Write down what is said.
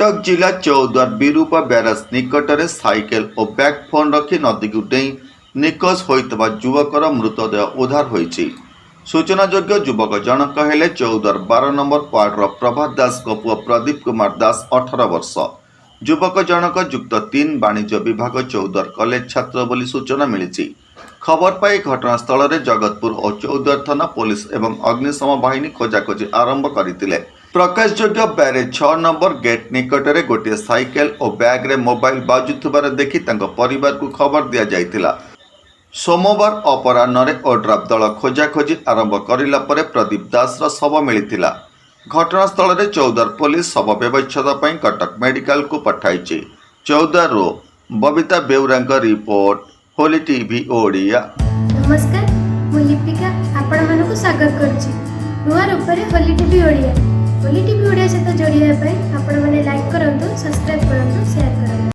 कटक जिला चौद्वार विरूपा barrage निकटରେ cycle और bag phone रखी नदी को डेई निखोज होइतबा युवकर मृतदेह उद्धार होइछि। सूचनायोग्य युवक जनक हेले चौद्वार 12 नंबर वार्डर प्रभात दास पुआ प्रदीप कुमार दास 18 वर्ष। युवक जनक युक्त 3 वाणिज्य विभाग चौद्वार कॉलेज छात्र बोली सूचना मिली। खबर पाई घटनास्थल में जगतपुर और चौद्वार थाना पुलिस एवं अग्निशम बाहिनी खोजाखोजी आरंभ करथिले। प्रकाशयोग्य ब्यारेज 6 नंबर गेट निकटरे गोटे साइकेल और बैग रे मोबाइल बाजुथिबार देखि तांको परिवार को खबर दिया जायतिला। सोमवार अपराह्न ओड्राफ दल खोजाखोजी आरंभ करिला परे प्रदीप दास शव मिलिथिला। घटनास्थल में चौद्वार पुलिस शव व्यवच्छेद पई कटक मेडिकल को पठाइछि। चौद्वार रो बबिता बेउरा रिपोर्ट होली टीवी ओडिया। नमस्कार, मु लिपिका आपण मानक स्वागत करछि नुआ रूपरे होली टीवी ओडिया। होली टीवी ओडिया सहित जोड़िया आपण माने लाइक करंतु, सब्सक्राइब करंतु, शेयर करंतु।